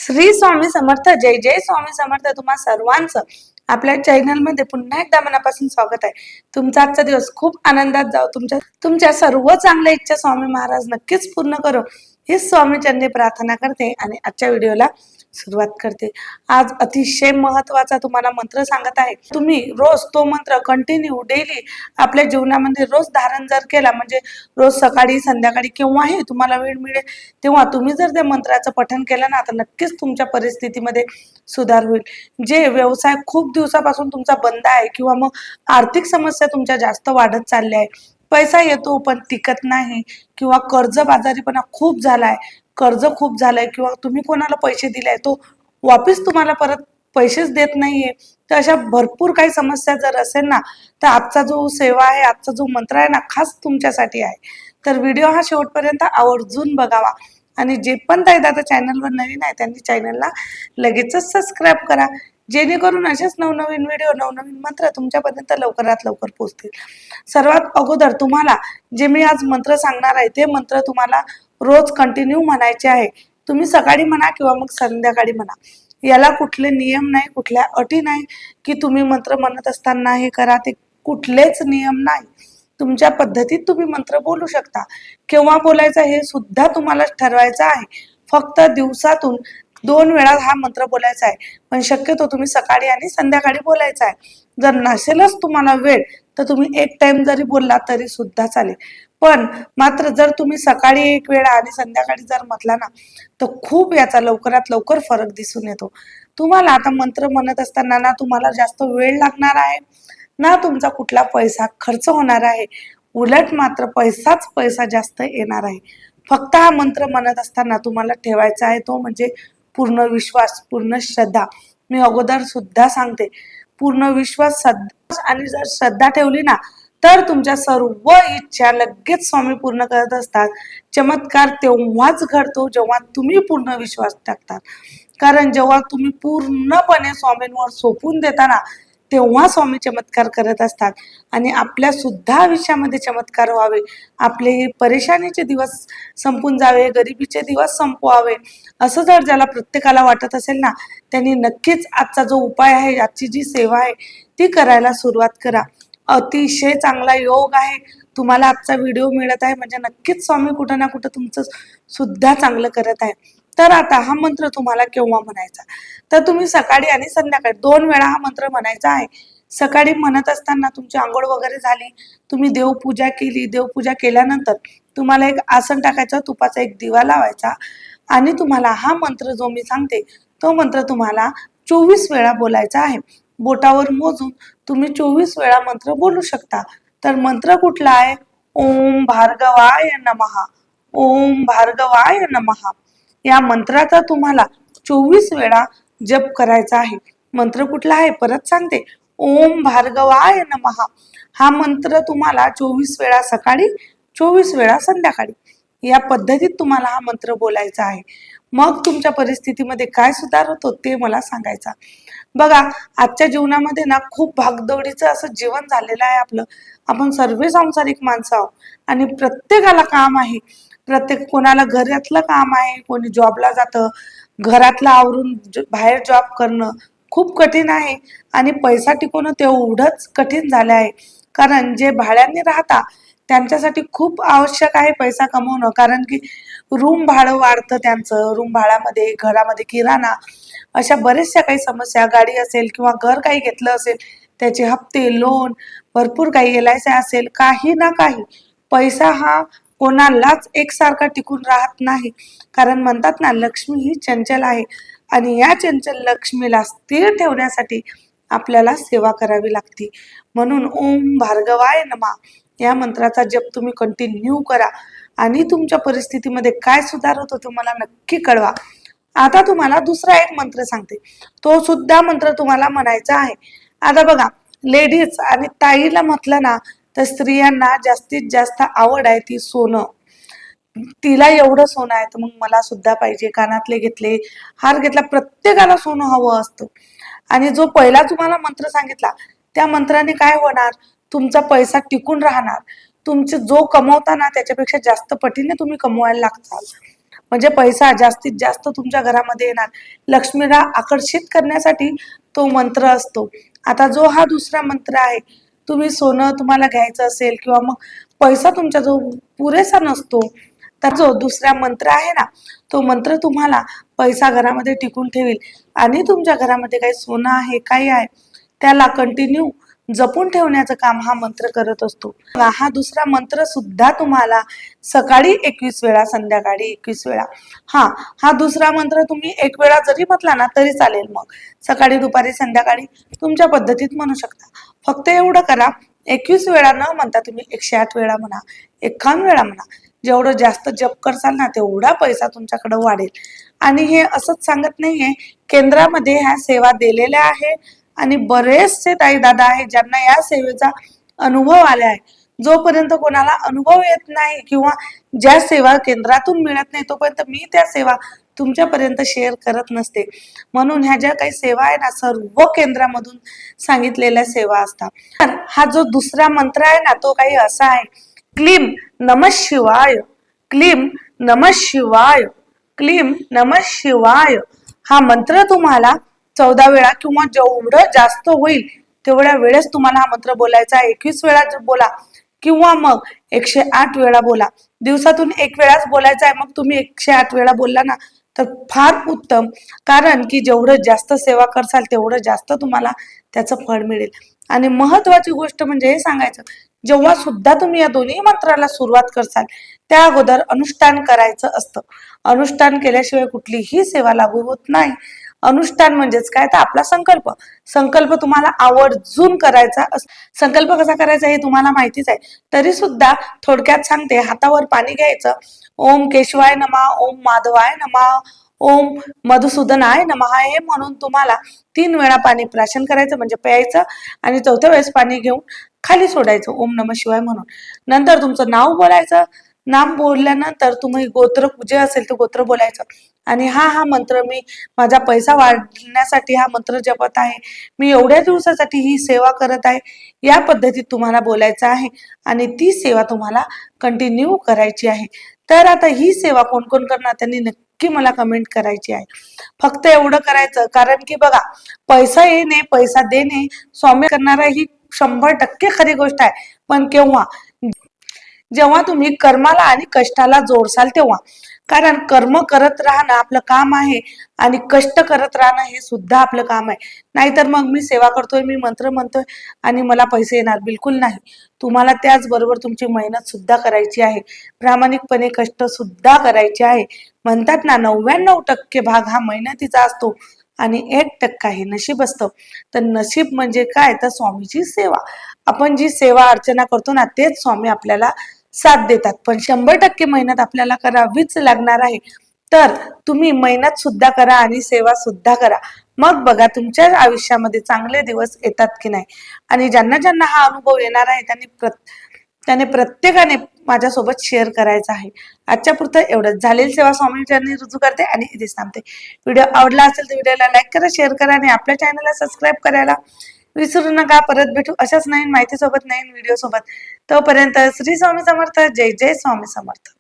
श्री स्वामी समर्थ. जय जय स्वामी समर्थ. तुम्हा सर्वांचं आपल्या चॅनलमध्ये पुन्हा एकदा मनापासून स्वागत आहे. तुमचा आजचा दिवस खूप आनंदात जाओ. तुमच्या सर्व चांगल्या इच्छा स्वामी महाराज नक्कीच पूर्ण करो ही स्वामी चरणी प्रार्थना करते आणि आजच्या व्हिडिओला सुरुवात करते. आज अतिशय महत्वाचा तुम्हाला मंत्र सांगत आहे. तुम्ही रोज तो मंत्र कंटिन्यू डेली आपल्या जीवनामध्ये रोज धारण जर केला, म्हणजे रोज सकाळी संध्याकाळी केव्हाही तुम्हाला वेळ मिळेल तेव्हा तुम्ही जर त्या मंत्राचं पठण केलं ना, तर नक्कीच तुमच्या परिस्थितीमध्ये सुधार होईल. जे व्यवसाय खूप दिवसापासून तुमचा बंद आहे किंवा मग आर्थिक समस्या तुमच्या जास्त वाढत चालल्या आहे, पैसा येतो पण टिकत नाही, किंवा कर्जबाजारीपणा खूप झालाय, कर्ज खूप झालंय, किंवा तुम्ही कोणाला पैसे दिले तो वापस तुम्हाला परत पैसेच देत नाहीये, तर अशा भरपूर काही समस्या जर असेल ना, तर आजचा जो सेवा आहे, आजचा जो मंत्र आहे ना, खास तुमच्यासाठी आहे. तर व्हिडिओ हा शेवटपर्यंत आवर्जून बघावा. आणि जे पण ताई दादा चॅनलवर नवीन आहे त्यांनी चॅनलला लगेचच सबस्क्राईब करा, जेणेकरून असेच नवनवीन व्हिडिओ नवनवीन मंत्र तुमच्यापर्यंत लवकरात लवकर पोहोचतील. सर्वात अगोदर तुम्हाला जे मी आज मंत्र सांगणार आहे ते मंत्र तुम्हाला रोज कंटिन्यू म्हणायचे आहे. तुम्ही सकाळी म्हणा किंवा मग संध्याकाळी म्हणा. याला कुठले नियम नाही, कुठल्या अटी नाही की तुम्ही मंत्र म्हणत असताना हे करा, ते कुठलेच नियम नाही. तुमच्या पद्धतीत तुम्ही मंत्र बोलू शकता. केव्हा बोलायचा हे सुद्धा तुम्हाला ठरवायचं आहे. फक्त दिवसातून 2 वेळा हा मंत्र बोलायचा आहे, पण शक्यतो तुम्ही सकाळी आणि संध्याकाळी बोलायचा आहे. जर नसेलच तुम्हाला वेळ तर तुम्ही एक टाइम जरी बोलला तरी सुद्धा चालेल. पण मात्र जर तुम्ही सकाळी एक वेळा आणि संध्याकाळी जर म्हटला ना, तर खूप याचा लवकरात लवकर फरक दिसून येतो. तुम्हाला आता मंत्र म्हणत असताना ना तुम्हाला जास्त वेळ लागणार आहे, ना तुमचा कुठला पैसा खर्च होणार आहे. उलट मात्र पैसाच पैसा जास्त येणार आहे. फक्त हा मंत्र म्हणत असताना तुम्हाला ठेवायचा आहे तो म्हणजे पूर्ण विश्वास, पूर्ण श्रद्धा. मी अगोदर सुद्धा सांगते, पूर्ण विश्वास आणि जर श्रद्धा ठेवली ना, तर तुमच्या सर्व इच्छा लगेच स्वामी पूर्ण करत असतात. चमत्कार तेव्हाच घडतो जेव्हा तुम्ही पूर्ण विश्वास टाकतात. कारण जेव्हा तुम्ही पूर्णपणे स्वामींवर सोपून देता ना, तेव्हा स्वामी चमत्कार करत असतात. आणि आपल्या सुद्धा आयुष्यामध्ये चमत्कार व्हावे, आपले परेशानीचे दिवस संपून जावे, गरिबीचे दिवस संपवावे, असं जर ज्याला प्रत्येकाला वाटत असेल ना, त्यांनी नक्कीच आजचा जो उपाय आहे, आजची जी सेवा आहे ती करायला सुरुवात करा. अतिशय चांगला योग आहे. तुम्हाला आजचा व्हिडिओ मिळत आहे म्हणजे नक्कीच स्वामी कुठं ना कुठं तुमचं सुद्धा चांगलं करत आहे. तर आता हा मंत्र तुम्हाला केव्हा म्हणायचा, तर तुम्ही सकाळी आणि संध्याकाळी 2 वेळा हा मंत्र म्हणायचा आहे. सकाळी म्हणत असताना तुमची आंघोळ वगैरे झाली, तुम्ही देवपूजा केली, देवपूजा केल्यानंतर तुम्हाला एक आसन टाकायचं, तुपाचा एक दिवा लावायचा आणि तुम्हाला हा मंत्र जो मी सांगते तो मंत्र तुम्हाला 24 वेळा बोलायचा आहे. बोटावर मोजून तुम्ही 24 वेळा मंत्र बोलू शकता. तर मंत्र कुठला आहे? ओम भार्गवाय नमः, ओम भार्गवाय नमः. या मंत्राचा तुम्हाला 24 वेळा जप करायचा आहे. मंत्र कुठला आहे परत सांगते, ओम भार्गवाय नमः. हा मंत्र तुम्हाला 24 वेळा सकाळी, 24 वेळा संध्याकाळी या पद्धतीत तुम्हाला हा मंत्र बोलायचा आहे. मग तुमच्या परिस्थितीमध्ये काय सुधार होतो ते मला सांगायचा. बघा, आजच्या जीवनामध्ये ना खूप भागदौडीचं असं जीवन झालेलं आहे आपलं. आपण सर्व सांसारिक माणसं आहोत आणि प्रत्येकाला काम आहे. कोणाला घरातलं काम आहे, कोणी जॉबला जातं, घरातलं आवरून बाहेर जॉब करणं खूप कठीण आहे आणि पैसा टिकवणं तेवढंच कठीण झालं आहे. कारण जे भाड्याने राहता त्यांच्यासाठी खूप आवश्यक आहे पैसा कमवणं. कारण की रूम भाडं वाढतं, त्यांचं रूम भाड्यामध्ये, घरामध्ये किराणा, अशा बऱ्याचशा काही समस्या, गाडी असेल किंवा घर काही घेतलं असेल त्याचे हप्ते, लोन, भरपूर काही LIC असेल, काही ना काही पैसा हा कोणालाच एकसारखा टिकून राहत नाही. कारण म्हणतात ना, लक्ष्मी ही चंचल आहे आणि या चंचल लक्ष्मीला स्थिर ठेवण्यासाठी आपल्याला सेवा करावी लागते. म्हणून ओम भार्गवाय नमः या मंत्राचा जप तुम्ही कंटिन्यू करा आणि तुमच्या परिस्थितीमध्ये काय सुधार होतो तुम्हाला नक्की कळवा. आता तुम्हाला दुसरा एक मंत्र सांगते, तो सुद्धा मंत्र तुम्हाला म्हणायचा आहे. आता बघा, लेडीज आणि ताईला म्हटलं ना, तर स्त्रियांना जास्तीत जास्त आवड आहे ती सोनं. तिला एवढं सोनं आहे तर मग मला सुद्धा पाहिजे. कानातले घेतले, हार घेतला, प्रत्येकाला सोनं हवं असतं. आणि जो पहिला तुम्हाला मंत्र सांगितला त्या मंत्राने काय होणार, तुमचा पैसा टिकून राहणार. तुमचे जो कमवता ना त्याच्यापेक्षा जास्त पटीने तुम्ही कमवायला लागताल. म्हणजे पैसा जास्तीत जास्त तुमच्या घरामध्ये येणार. लक्ष्मीला आकर्षित करण्यासाठी तो मंत्र असतो. आता जो हा दुसरा मंत्र आहे, तुम्ही सोनं तुम्हाला घ्यायचं असेल किंवा मग पैसा तुमच्या जो पुरेसा नसतो, तर जो दुसरा मंत्र आहे ना, तो मंत्र तुम्हाला पैसा घरामध्ये टिकून ठेवेल आणि तुमच्या घरामध्ये काही सोनं आहे, काही आहे, त्याला कंटिन्यू जपून ठेवण्याचं काम हा मंत्र करत असतो. हा दुसरा मंत्र सुद्धा तुम्हाला सकाळी 21 वेळा, संध्याकाळी 21 वेळा, हा दुसरा मंत्र तुम्ही 1 वेळा जरी म्हटला ना तरी चालेल. मग सकाळी, दुपारी, संध्याकाळी तुमच्या पद्धतीत म्हणू शकता. फक्त एवढं करा, 21 वेळा न म्हणता तुम्ही 108 वेळा म्हणा, 51 वेळा म्हणा. जेवढं जास्त जप करसाल ना तेवढा पैसा तुमच्याकडे वाढेल. आणि हे असंच सांगत नाहीये, केंद्रामध्ये ह्या सेवा दिलेल्या आहे आणि बरेचसे ताई दादा आहेत ज्यांना या सेवेचा अनुभव आला आहे. जोपर्यंत कोणाला अनुभव येत नाही किंवा ज्या सेवा केंद्रातून मिळत नाही तोपर्यंत मी त्या सेवा तुमच्यापर्यंत शेअर करत नसते. म्हणून ह्या ज्या काही सेवा आहे ना, सर्व केंद्रामधून सांगितलेल्या सेवा असतात. तर हा जो दुसरा मंत्र आहे ना, तो काही असा आहे, क्लीम नमः शिवाय, क्लीम नमः शिवाय, क्लीम नमः शिवाय. हा मंत्र तुम्हाला 14 वेळा किंवा जेवढं जास्त होईल तेवढ्या वेळेस तुम्हाला हा मंत्र बोलायचा आहे. 21 वेळा बोला किंवा मग 108 वेळा बोला. दिवसातून 1 वेळाच बोलायचा आहे. मग तुम्ही 108 वेळा बोलला ना तर फार उत्तम. कारण की जेवढं जास्त सेवा करसाल तेवढं जास्त तुम्हाला त्याचं फळ मिळेल. आणि महत्वाची गोष्ट म्हणजे हे सांगायचं, जेव्हा सुद्धा तुम्ही या दोन्ही मंत्राला सुरुवात करसाल त्या अगोदर अनुष्ठान करायचं असतं. अनुष्ठान केल्याशिवाय कुठलीही सेवा लागू होत नाही. अनुष्ठान म्हणजेच काय, तर आपला संकल्प. संकल्प तुम्हाला आवर्जून करायचा संकल्प कसा करायचा हे तुम्हाला माहितीच आहे. तरी सुद्धा थोडक्यात सांगते. हातावर पाणी घ्यायचं, ओम केशवाय नमः, ओम माधवाय नमः, ओम मधुसूदनाय नमः हे म्हणून तुम्हाला 3 वेळा पाणी प्राशन करायचं, म्हणजे प्यायचं. आणि 4थ्या वेळेस पाणी घेऊन खाली सोडायचं ओम नमः शिवाय म्हणून. नंतर तुमचं नाव बोलायचं. नाम बोलल्यानंतर तुम्ही गोत्र जे असेल ते गोत्र बोलायचं. आणि हा मंत्र मी माझा पैसा वाढण्यासाठी हा मंत्र जपत आहे, मी एवढ्या दिवसासाठी ही सेवा करत आहे, या पद्धतीत तुम्हाला बोलायचं आहे. आणि ती सेवा तुम्हाला कंटिन्यू करायची आहे. तर आता ही सेवा कोण कोण करणार त्यांनी नक्की मला कमेंट करायची आहे. फक्त एवढं करायचं, कारण की बघा, पैसा येणे पैसा देणे स्वामी करणारा ही 100% खरी गोष्ट आहे. पण केव्हा, जेव्हा तुम्ही कर्माला आणि कष्टाला जोडसाल तेव्हा. कारण कर्म करत राहणं आपलं काम आहे आणि कष्ट करत राहणं हे सुद्धा आपलं काम आहे. नाहीतर मग मी सेवा करतोय, मी मंत्र म्हणतोय आणि मला पैसे येणार, बिलकुल नाही. तुम्हाला त्याचबरोबर तुमची मेहनत सुद्धा करायची आहे, प्रामाणिकपणे कष्ट सुद्धा करायचे आहे. म्हणतात ना, 99% भाग हा मेहनतीचा असतो आणि 1% हे नशीब असतं. तर नशीब म्हणजे काय, तर स्वामीची सेवा. आपण जी सेवा अर्चना करतो ना तेच स्वामी आपल्याला साथ देतात. पण 100% मेहनत आपल्याला करावीच लागणार आहे. तर तुम्ही मेहनत सुद्धा करा आणि सेवा सुद्धा करा. मग बघा तुमच्या आयुष्यामध्ये चांगले दिवस येतात की नाही. आणि ज्यांना ज्यांना हा अनुभव येणार आहे त्याने प्रत्येकाने माझ्यासोबत शेअर करायचा आहे. आजच्या पुरतं एवढंच. झालेली सेवा स्वामी चरणी रुजू करते आणि इथेच थांबते. व्हिडिओ आवडला असेल तर व्हिडिओला लाईक करा, शेअर करा आणि आपल्या चॅनलला सबस्क्राईब करायला विसरू नका. परत भेटू अशाच नवीन माहिती सोबत, नवीन व्हिडिओ सोबत. तोपर्यंत श्री स्वामी समर्थ. जय जय स्वामी समर्थ.